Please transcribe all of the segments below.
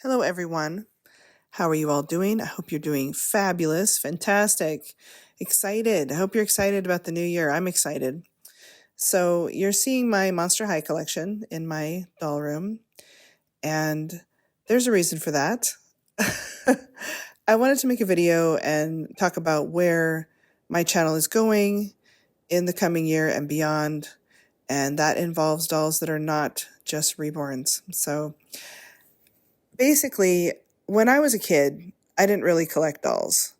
Hello, everyone. How are you all doing? I hope you're doing fabulous, fantastic, excited. I hope you're excited about the new year. I'm excited. So, you're seeing my Monster High collection in my doll room, and there's a reason for that. I wanted to make a video and talk about where my channel is going in the coming year and beyond, and that involves dolls that are not just reborns. So, basically, when I was a kid, I didn't really collect dolls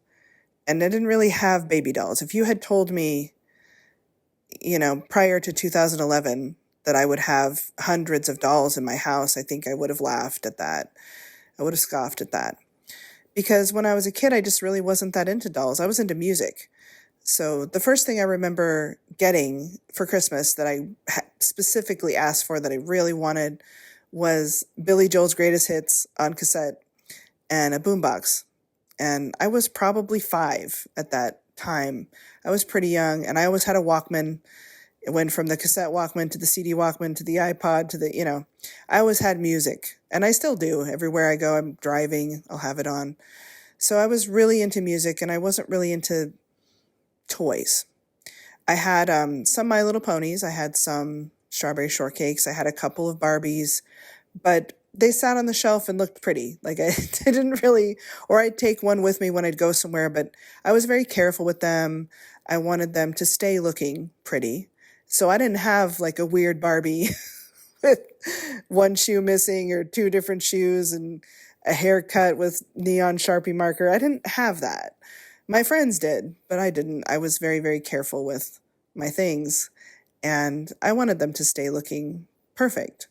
and I didn't really have baby dolls. If you had told me, prior to 2011 that I would have hundreds of dolls in my house, I think I would have laughed at that. I would have scoffed at that. Because when I was a kid, I just really wasn't that into dolls. I was into music. So the first thing I remember getting for Christmas that I specifically asked for that I really wanted was Billy Joel's Greatest Hits on cassette and a boombox. And I was probably 5 at that time. I was pretty young, and I always had a Walkman. It went from the cassette Walkman to the CD Walkman to the iPod to I always had music, and I still do. Everywhere I go, I'm driving, I'll have it on. So I was really into music, and I wasn't really into toys. I had some My Little Ponies. I had some Strawberry Shortcakes. I had a couple of Barbies, but they sat on the shelf and looked pretty. Like I didn't really, or I'd take one with me when I'd go somewhere, but I was very careful with them. I wanted them to stay looking pretty. So I didn't have like a weird Barbie with one shoe missing or 2 different shoes and a haircut with neon Sharpie marker. I didn't have that. My friends did, but I didn't. I was very, very careful with my things, and I wanted them to stay looking perfect.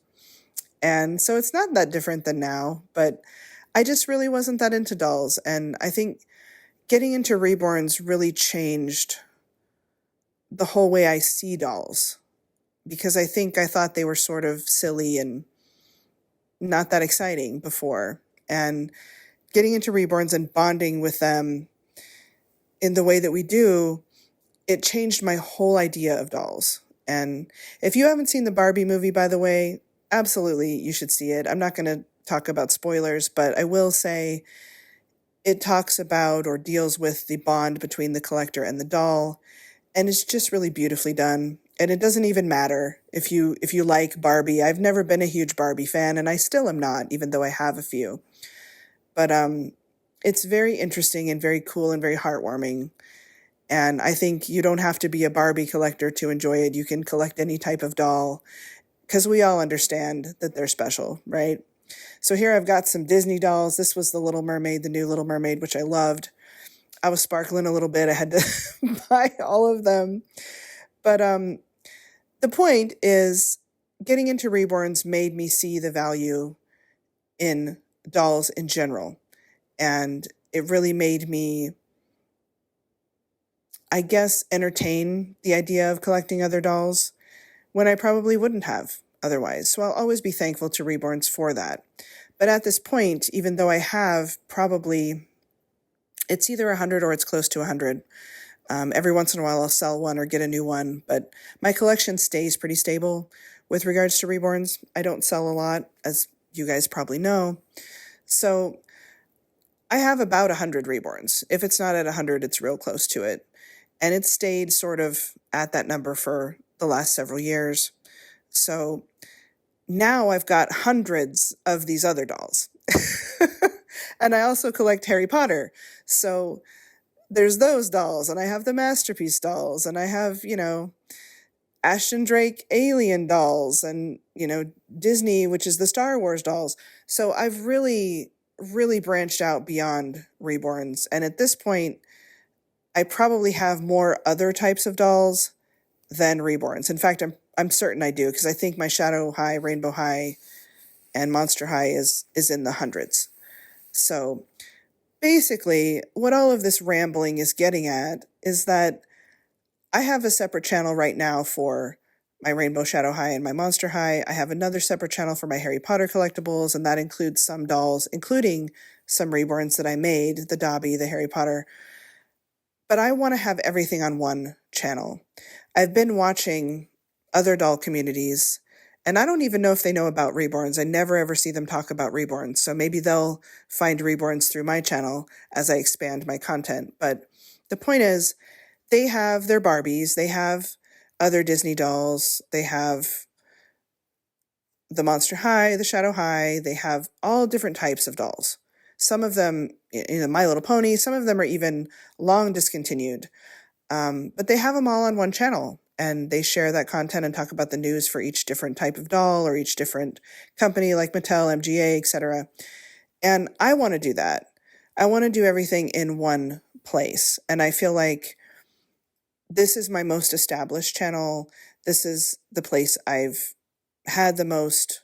And so it's not that different than now, but I just really wasn't that into dolls. And I think getting into reborns really changed the whole way I see dolls, because I think I thought they were sort of silly and not that exciting before. And getting into reborns and bonding with them in the way that we do, it changed my whole idea of dolls. And if you haven't seen the Barbie movie, by the way, absolutely, you should see it. I'm not going to talk about spoilers, but I will say it talks about or deals with the bond between the collector and the doll, and it's just really beautifully done. And it doesn't even matter if you like Barbie. I've never been a huge Barbie fan, and I still am not, even though I have a few. But it's very interesting and very cool and very heartwarming. And I think you don't have to be a Barbie collector to enjoy it. You can collect any type of doll, because we all understand that they're special, right? So here I've got some Disney dolls. This was the Little Mermaid, the new Little Mermaid, which I loved. I was sparkling a little bit. I had to buy all of them. But the point is, getting into reborns made me see the value in dolls in general. And it really made me, I guess, entertain the idea of collecting other dolls when I probably wouldn't have otherwise. So I'll always be thankful to reborns for that. But at this point, even though I have probably, it's either 100 or it's close to 100. Every once in a while I'll sell one or get a new one, but my collection stays pretty stable with regards to reborns. I don't sell a lot, as you guys probably know. So I have about 100 reborns. If it's not at 100, it's real close to it. And it's stayed sort of at that number for the last several years. So now I've got hundreds of these other dolls. And I also collect Harry Potter. So there's those dolls, and I have the Masterpiece dolls, and I have, Ashton Drake Alien dolls, and, Disney, which is the Star Wars dolls. So I've really, really branched out beyond reborns. And at this point, I probably have more other types of dolls than reborns. In fact, I'm certain I do, because I think my Shadow High, Rainbow High, and Monster High is in the hundreds. So basically, what all of this rambling is getting at is that I have a separate channel right now for my Rainbow Shadow High and my Monster High. I have another separate channel for my Harry Potter collectibles, and that includes some dolls, including some reborns that I made, the Dobby, the Harry Potter. But I want to have everything on one channel. I've been watching other doll communities, And I don't even know if they know about reborns. I never ever see them talk about reborns. So maybe they'll find reborns through my channel as I expand my content. But the point is, they have their Barbies, they have other Disney dolls, they have the Monster High, the Shadow High, they have all different types of dolls. Some of them, My Little Pony, some of them are even long discontinued. But they have them all on one channel, and they share that content and talk about the news for each different type of doll or each different company like Mattel, MGA, etc. And I want to do that. I want to do everything in one place. And I feel like this is my most established channel. This is the place I've had the most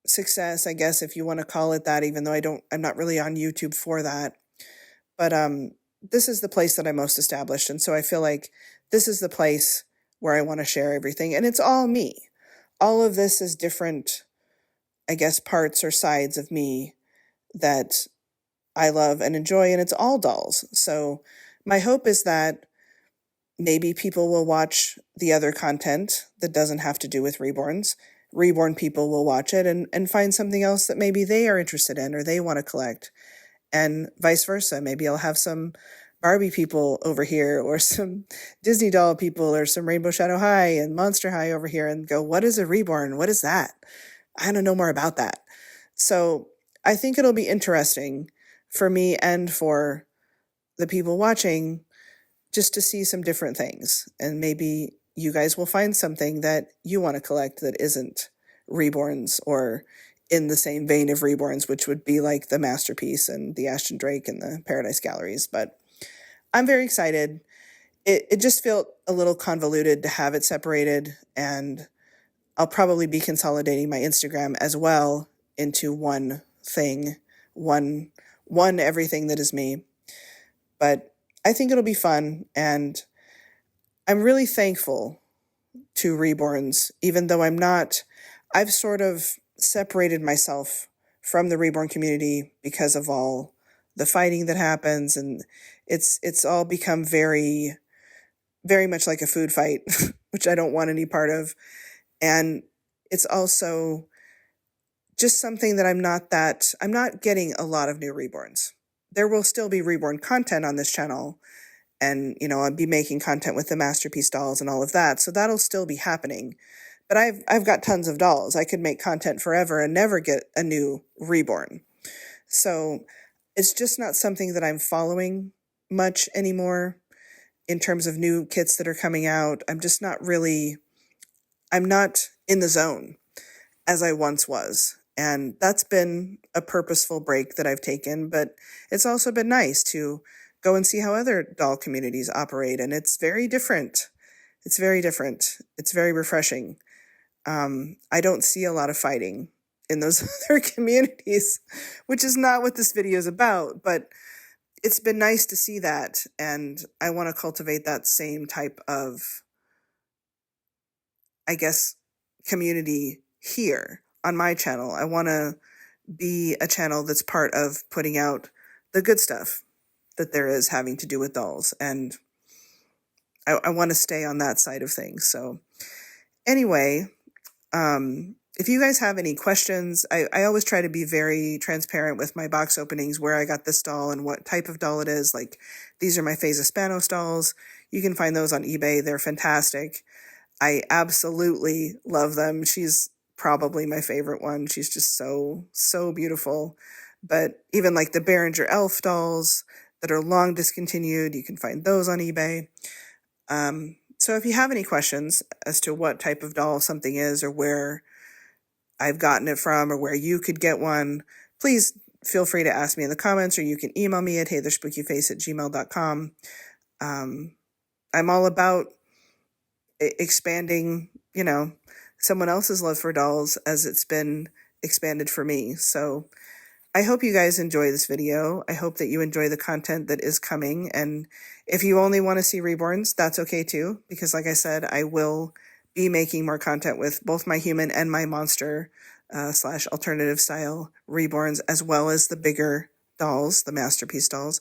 success, I guess, if you want to call it that, even though I'm not really on YouTube for that. But this is the place that I'm most established. And so I feel like this is the place where I want to share everything. And it's all me. All of this is different, I guess, parts or sides of me that I love and enjoy. And it's all dolls. So my hope is that maybe people will watch the other content that doesn't have to do with reborns. Reborn people will watch it and find something else that maybe they are interested in or they want to collect. And vice versa. Maybe I'll have some Barbie people over here or some Disney doll people or some Rainbow Shadow High and Monster High over here and go, what is a reborn? What is that? I want to know more about that. So I think it'll be interesting for me and for the people watching just to see some different things. And maybe you guys will find something that you want to collect that isn't reborns or in the same vein of reborns, which would be like the Masterpiece and the Ashton Drake and the Paradise Galleries. But I'm very excited. It just felt a little convoluted to have it separated, and I'll probably be consolidating my Instagram as well into one thing, one everything that is me. But I think it'll be fun, and I'm really thankful to reborns, even though I've sort of separated myself from the reborn community because of all the fighting that happens, and it's all become very, very much like a food fight, which I don't want any part of. And it's also just something that I'm not getting a lot of new reborns. There will still be reborn content on this channel, and I'll be making content with the Masterpiece dolls and all of that, so that'll still be happening. But I've got tons of dolls. I could make content forever and never get a new reborn. So it's just not something that I'm following much anymore in terms of new kits that are coming out. I'm not in the zone as I once was. And that's been a purposeful break that I've taken, but it's also been nice to go and see how other doll communities operate. And it's very different. It's very different. It's very refreshing. I don't see a lot of fighting in those other communities, which is not what this video is about, but it's been nice to see that. And I want to cultivate that same type of, I guess, community here on my channel. I want to be a channel that's part of putting out the good stuff that there is having to do with dolls. And I want to stay on that side of things. So anyway, if you guys have any questions, I always try to be very transparent with my box openings, where I got this doll and what type of doll it is. Like, these are my Phase Spanos dolls. You can find those on eBay. They're fantastic. I absolutely love them. She's probably my favorite one. She's just so, so beautiful. But even like the Behringer Elf dolls that are long discontinued, you can find those on eBay. So if you have any questions as to what type of doll something is, or where I've gotten it from, or where you could get one, please feel free to ask me in the comments, or you can email me at heytherespookyface@gmail.com. I'm all about expanding, someone else's love for dolls as it's been expanded for me. So I hope you guys enjoy this video. I hope that you enjoy the content that is coming. And if you only want to see reborns, that's okay too, because like I said, I will be making more content with both my human and my monster / alternative style reborns, as well as the bigger dolls, the Masterpiece dolls.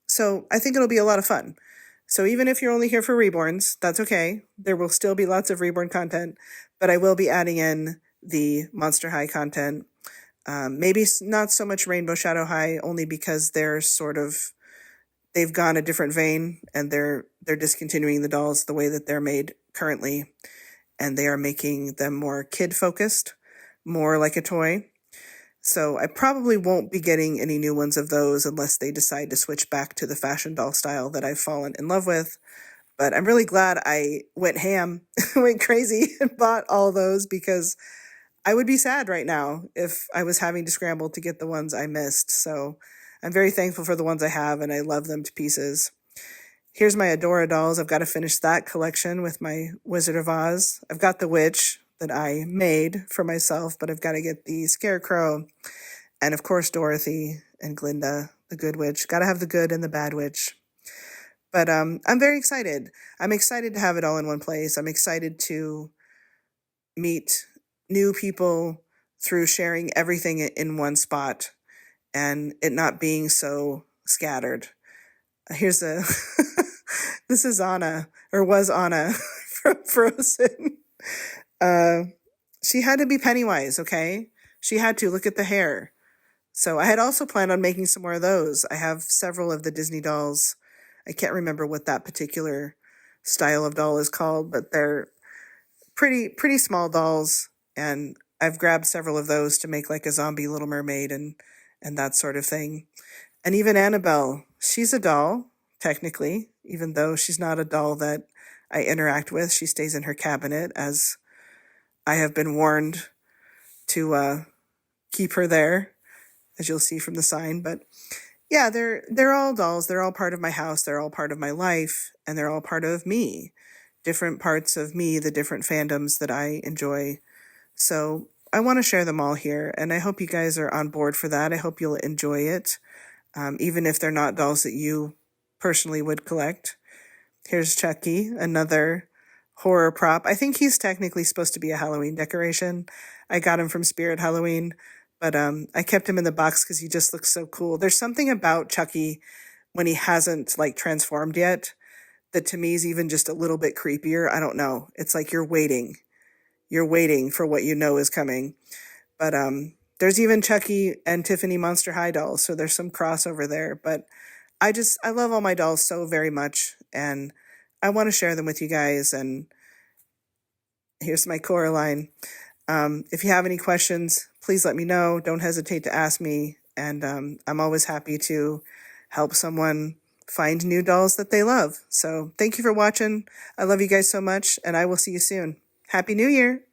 So I think it'll be a lot of fun. So even if you're only here for reborns, that's okay. There will still be lots of reborn content, but I will be adding in the Monster High content. Maybe not so much Rainbow Shadow High, only because they've gone a different vein, and they're discontinuing the dolls the way that they're made currently, and they are making them more kid focused, more like a toy. So I probably won't be getting any new ones of those unless they decide to switch back to the fashion doll style that I've fallen in love with. But I'm really glad I went ham, went crazy, and bought all those, because I would be sad right now if I was having to scramble to get the ones I missed. So I'm very thankful for the ones I have, and I love them to pieces. Here's my Adora dolls. I've got to finish that collection with my Wizard of Oz. I've got the witch that I made for myself, but I've got to get the Scarecrow, and of course Dorothy and Glinda, the good witch. Got to have the good and the bad witch. But I'm very excited. I'm excited to have it all in one place. I'm excited to meet new people through sharing everything in one spot and it not being so scattered. Here's this is Anna, or was Anna from Frozen. She had to be Pennywise, okay? She had to. Look at the hair. So I had also planned on making some more of those. I have several of the Disney dolls. I can't remember what that particular style of doll is called, but they're pretty small dolls, and I've grabbed several of those to make like a zombie Little Mermaid and that sort of thing. And even Annabelle, she's a doll, technically, even though she's not a doll that I interact with. She stays in her cabinet, as I have been warned to keep her there, as you'll see from the sign. But yeah, they're all dolls. They're all part of my house. They're all part of my life, and they're all part of me. Different parts of me, the different fandoms that I enjoy. So I want to share them all here, and I hope you guys are on board for that. I hope you'll enjoy it, even if they're not dolls that you personally would collect. Here's Chucky, another horror prop. I think he's technically supposed to be a Halloween decoration. I got him from Spirit Halloween, but I kept him in the box because he just looks so cool. There's something about Chucky when he hasn't like transformed yet that to me is even just a little bit creepier. I don't know. It's like you're waiting for what you know is coming. But there's even Chucky and Tiffany Monster High dolls, so there's some crossover there. But I love all my dolls so very much, and I want to share them with you guys. And here's my Coraline. If you have any questions, please let me know. Don't hesitate to ask me, and I'm always happy to help someone find new dolls that they love. So thank you for watching. I love you guys so much, and I will see you soon. Happy New Year!